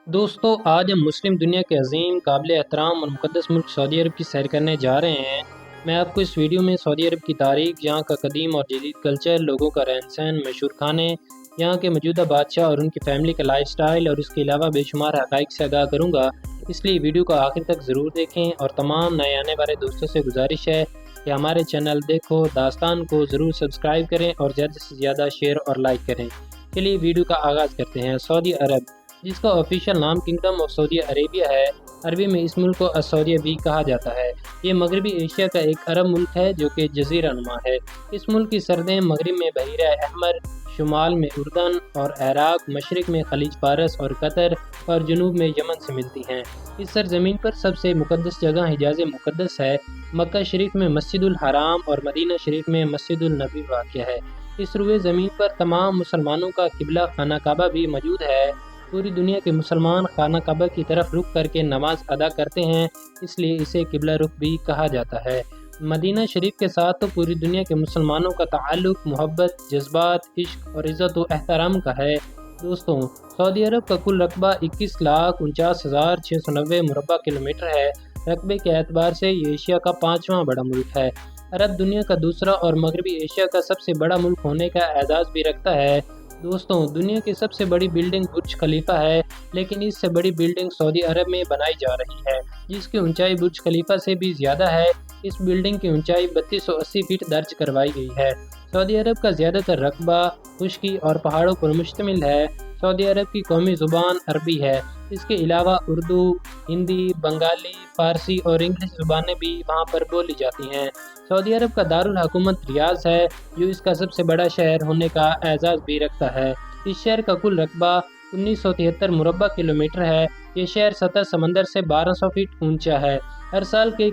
दोस्तों, आज हम मुस्लिम दुनिया के अजीम, काबिल एहतराम और मुक़द्दस मुल्क सऊदी अरब की सैर करने जा रहे हैं। मैं आपको इस वीडियो में सऊदी अरब की तारीख, यहाँ का कदीम और जदीद कल्चर, लोगों का रहन सहन, मशहूर खाने, यहाँ के मौजूदा बादशाह और उनकी फैमिली का लाइफ स्टाइल और इसके अलावा बेशुमार हक़ाइक़ से आगाह करूँगा। इसलिए वीडियो को आखिर तक ज़रूर देखें और तमाम नए आने वाले दोस्तों से गुजारिश है कि हमारे चैनल देखो दास्तान को ज़रूर सब्सक्राइब करें और ज़्यादा से ज़्यादा शेयर और लाइक करें। चलिए वीडियो का आगाज़ करते हैं। सऊदी अरब, जिसका ऑफिशियल नाम किंगडम ऑफ सऊदी अरेबिया है, अरबी में इस मुल्क को असौदिया भी कहा जाता है। ये मगरबी एशिया का एक अरब मुल्क है जो कि जजीरा नुमा है। इस मुल्क की सरहदें मगरब में बहीरा अहमर, शुमाल में उर्दन और इराक, मशरक में खलीज फारस और कतर और जनूब में यमन से मिलती हैं। इस सरजमीन पर सबसे मुक़द्दस जगह हिजाज़ मुक़द्दस है। मक्का शरीफ में मस्जिदुल हराम और मदीना शरीफ में मस्जिदुल नबी वाक़या है। इस रुए ज़मीन पर तमाम मुसलमानों का किबला खाना काबा भी मौजूद है। पूरी दुनिया के मुसलमान खाना काबा की तरफ रुख करके नमाज अदा करते हैं, इसलिए इसे किबला रुख भी कहा जाता है। मदीना शरीफ के साथ तो पूरी दुनिया के मुसलमानों का ताल्लुक मोहब्बत, जज्बात, इश्क और इज़्ज़त व एहतराम का है। दोस्तों, सऊदी अरब का कुल रकबा 21,49,690 मुरबा किलोमीटर है। रकबे के एतबार से ये एशिया का 5वां बड़ा मुल्क है। अरब दुनिया का दूसरा और मगरबी एशिया का सबसे बड़ा मुल्क होने का एजाज़ भी रखता है। दोस्तों, दुनिया की सबसे बड़ी बिल्डिंग बुर्ज खलीफा है, लेकिन इससे बड़ी बिल्डिंग सऊदी अरब में बनाई जा रही है, जिसकी ऊंचाई बुर्ज खलीफा से भी ज़्यादा है। इस बिल्डिंग की ऊंचाई 3280 फीट दर्ज करवाई गई है। सऊदी अरब का ज़्यादातर रकबा खुश्की और पहाड़ों पर मुश्तमिल है। सऊदी अरब की कौमी ज़ुबान अरबी है। इसके अलावा उर्दू, हिंदी, बंगाली, फ़ारसी और इंग्लिश ज़ुबानें भी वहाँ पर बोली जाती हैं। सऊदी अरब का दारुल हुकूमत रियाद है, जो इसका सबसे बड़ा शहर होने का एजाज़ भी रखता है। इस शहर का कुल रकबा 1973 मुरबा किलोमीटर है। ये शहर सतह समंदर से 1200 फीट ऊंचा है। हर साल के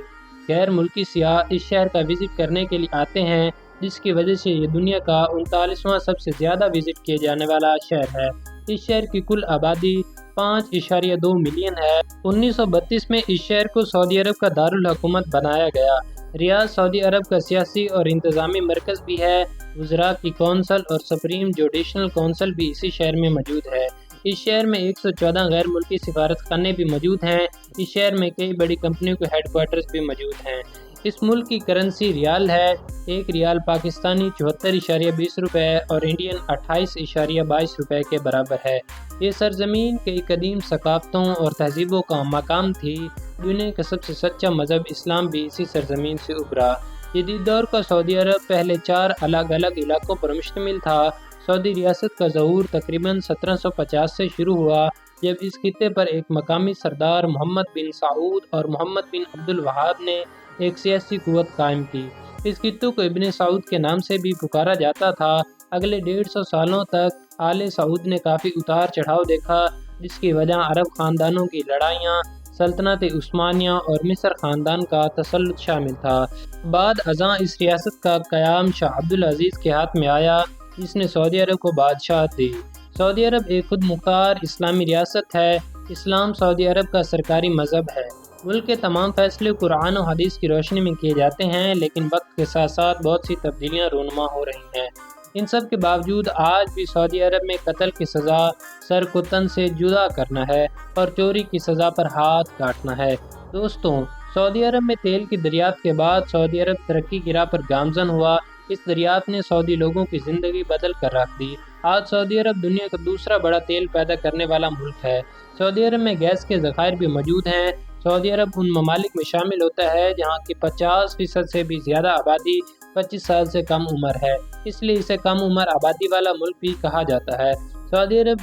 गैर मुल्की सियाह इस शहर का विज़िट करने के लिए आते हैं, जिसकी वजह से ये दुनिया का 39वां सबसे ज़्यादा विज़िट किए जाने वाला शहर है। इस शहर की कुल आबादी 5.2 मिलियन है। 1932 में इस शहर को सऊदी अरब का दारुल हुकूमत बनाया गया। रियाद सऊदी अरब का सियासी और इंतज़ामी मरकज़ भी है। वज़रा की कौंसल और सुप्रीम जुडिशल कौंसल भी इसी शहर में मौजूद है। इस शहर में 114 गैर मुल्की सिफारतखाने भी मौजूद हैं। इस शहर में कई बड़ी कंपनियों के हेडक्वार्टर्स भी मौजूद हैं। इस मुल्क की करेंसी रियाल है। एक रियाल पाकिस्तानी 74.20 रुपये और इंडियन 28.22 रुपये के बराबर है। ये सरजमीन कई कदीम सकाफ़तों और तहजीबों का मकाम थी। दुनिया का सबसे सच्चा मज़हब इस्लाम भी इसी सरजमीन से उभरा। जदीद दौर का सऊदी अरब पहले 4 अलग अलग इलाकों पर मुश्तमिल था। सऊदी रियासत का ज़हूर तकरीबन 1750 से शुरू हुआ, जब इस खित्ते पर एक मकामी सरदार मोहम्मद बिन सऊद और मोहम्मद बिन अब्दुल वहाब ने एक सियासी कुव्वत कायम की। इस खित्ते को इब्ने सऊद के नाम से भी पुकारा जाता था। अगले 150 सालों तक आले सऊद ने काफ़ी उतार चढ़ाव देखा, जिसकी वजह अरब ख़ानदानों की लड़ाइयाँ, सल्तनत उस्मानिया और मिस्र ख़ानदान का तसल्लुत शामिल था। बाद अज़ां इस रियासत का क़याम शाह अब्दुल अज़ीज़ के हाथ में आया, जिसने सऊदी अरब को बादशाहत दी। सऊदी अरब एक खुद मुख्तार इस्लामी रियासत है। इस्लाम सऊदी अरब का सरकारी मज़हब है। मुल्क के तमाम फैसले कुरान और हदीस की रोशनी में किए जाते हैं, लेकिन वक्त के साथ साथ बहुत सी तब्दीलियाँ रूनुमा हो रही हैं। इन सब के बावजूद आज भी सऊदी अरब में कत्ल की सज़ा सर को तन से जुदा करना है और चोरी की सज़ा पर हाथ काटना है। दोस्तों, सऊदी अरब में तेल की दरियाफ्त के बाद सऊदी अरब तरक्की की राह पर गामजन हुआ। इस दरियाफ्त ने सऊदी लोगों की ज़िंदगी बदल कर रख दी। आज सऊदी अरब दुनिया का दूसरा बड़ा तेल पैदा करने वाला मुल्क है। सऊदी अरब में गैस के ज़खायर भी मौजूद हैं। सऊदी अरब उन ममालिक में शामिल होता है जहाँ की 50% से भी ज़्यादा आबादी 25 साल से कम उम्र है, इसलिए इसे कम उम्र आबादी वाला मुल्क भी कहा जाता है। सऊदी अरब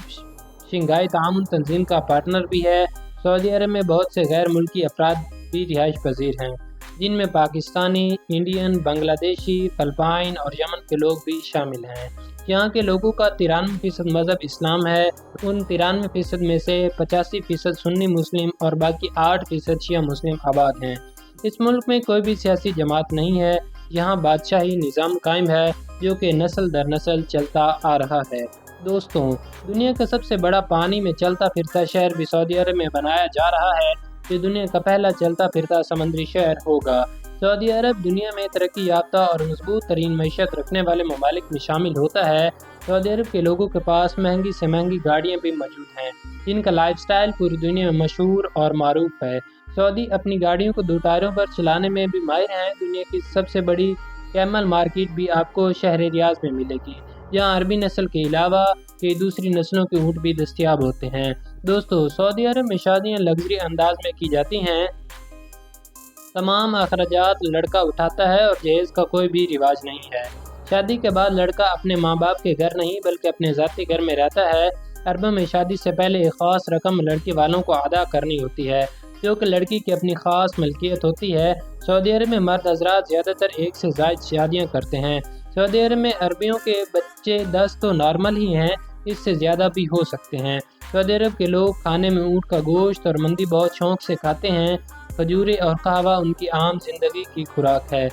शंघाई ताउन तंजीम का पार्टनर भी है। सऊदी अरब में बहुत से गैर मुल्की अफराद भी रिहाइश पजीर हैं, जिनमें पाकिस्तानी, इंडियन, बांग्लादेशी, फिलिपाइन और यमन के लोग भी शामिल हैं। यहाँ के लोगों का 93% मज़हब इस्लाम है। उन 93% में से 85% सुन्नी मुस्लिम और बाकी 8% शिया मुस्लिम आबाद हैं। इस मुल्क में कोई भी सियासी जमात नहीं है। यहाँ बादशाही निज़ाम कायम है, जो कि नस्ल दर नस्ल चलता आ रहा है। दोस्तों, दुनिया का सबसे बड़ा पानी में चलता फिरता शहर भी सऊदी अरब में बनाया जा रहा है। ये दुनिया का पहला चलता फिरता समुद्री शहर होगा। सऊदी अरब दुनिया में तरक्की याफ्ता और मजबूत तरीन मईशत रखने वाले ममालिक में शामिल होता है। सऊदी अरब के लोगों के पास महंगी से महंगी गाड़ियाँ भी मौजूद हैं, जिनका लाइफस्टाइल पूरी दुनिया में मशहूर और मारूफ है। सऊदी अपनी गाड़ियों को दो टायरों पर चलाने में भी माहिर हैं। दुनिया की सबसे बड़ी कैमल मार्केट भी आपको शहर रियाज में मिलेगी, जहाँ अरबी नस्ल के अलावा कई दूसरी नस्लों के ऊँट भी दस्तयाब होते हैं। दोस्तों, सऊदी अरब में शादियाँ लग्जरी अंदाज में की जाती हैं। तमाम अखराजात लड़का उठाता है और जहेज का कोई भी रिवाज नहीं है। शादी के बाद लड़का अपने माँ बाप के घर नहीं बल्कि अपने ज़ाती घर में रहता है। अरब में शादी से पहले एक ख़ास रकम लड़के वालों को अदा करनी होती है, जो कि लड़की की अपनी ख़ास मलकियत होती है। सऊदी अरब में मर्द हजरात ज़्यादातर एक से ज़ायद शादियाँ करते हैं। सऊदी अरब में अरबियों के बच्चे 10 तो नॉर्मल ही हैं, इससे ज़्यादा भी हो सकते हैं। सऊदी अरब के लोग खाने में ऊँट का गोश्त और मंदी बहुत शौक़ से खाते हैं। खजूरें और कहवा उनकी आम जिंदगी की खुराक है।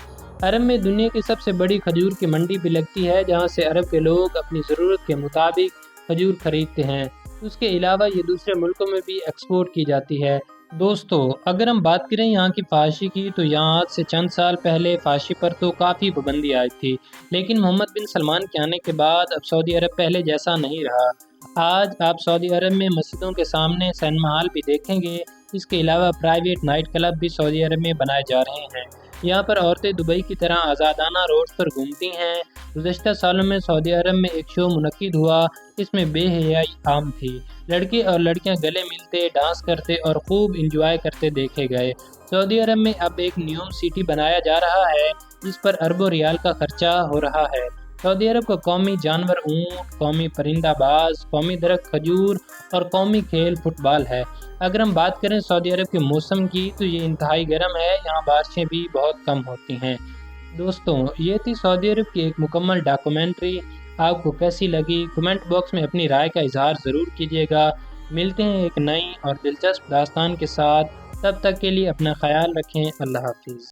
अरब में दुनिया की सबसे बड़ी खजूर की मंडी भी लगती है, जहाँ से अरब के लोग अपनी ज़रूरत के मुताबिक खजूर खरीदते हैं। उसके अलावा ये दूसरे मुल्कों में भी एक्सपोर्ट की जाती है। दोस्तों, अगर हम बात करें यहाँ की फाशी की, तो यहाँ आज से चंद साल पहले फाशी पर तो काफ़ी पाबंदी आई थी, लेकिन मोहम्मद बिन सलमान के आने के बाद अब सऊदी अरब पहले जैसा नहीं रहा। आज आप सऊदी अरब में मस्जिदों के सामने सिनेमा हॉल भी देखेंगे। इसके अलावा प्राइवेट नाइट क्लब भी सऊदी अरब में बनाए जा रहे हैं। यहाँ पर औरतें दुबई की तरह आज़ादाना रोड पर घूमती हैं। गुज़श्ता सालों में सऊदी अरब में एक शो मुनक्किद हुआ, इसमें बेहयाई आम थी। लड़के और लड़कियाँ गले मिलते, डांस करते और खूब इंजॉय करते देखे गए। सऊदी अरब में अब एक न्यूम सिटी बनाया जा रहा है, जिस पर अरबों रियाल का खर्चा हो रहा है। सऊदी अरब का कौमी जानवर ऊँट, कौमी परिंदा बाज, कौमी दरख्त खजूर और कौमी खेल फुटबॉल है। अगर हम बात करें सऊदी अरब के मौसम की, तो ये इंतहाई गर्म है, यहाँ बारिशें भी बहुत कम होती हैं। दोस्तों, ये थी सऊदी अरब की एक मुकम्मल डॉक्यूमेंट्री। आपको कैसी लगी कमेंट बॉक्स में अपनी राय का इजहार ज़रूर कीजिएगा। मिलते हैं एक नई और दिलचस्प दास्तान के साथ, तब तक के लिए अपना ख्याल रखें। अल्लाह हाफिज़।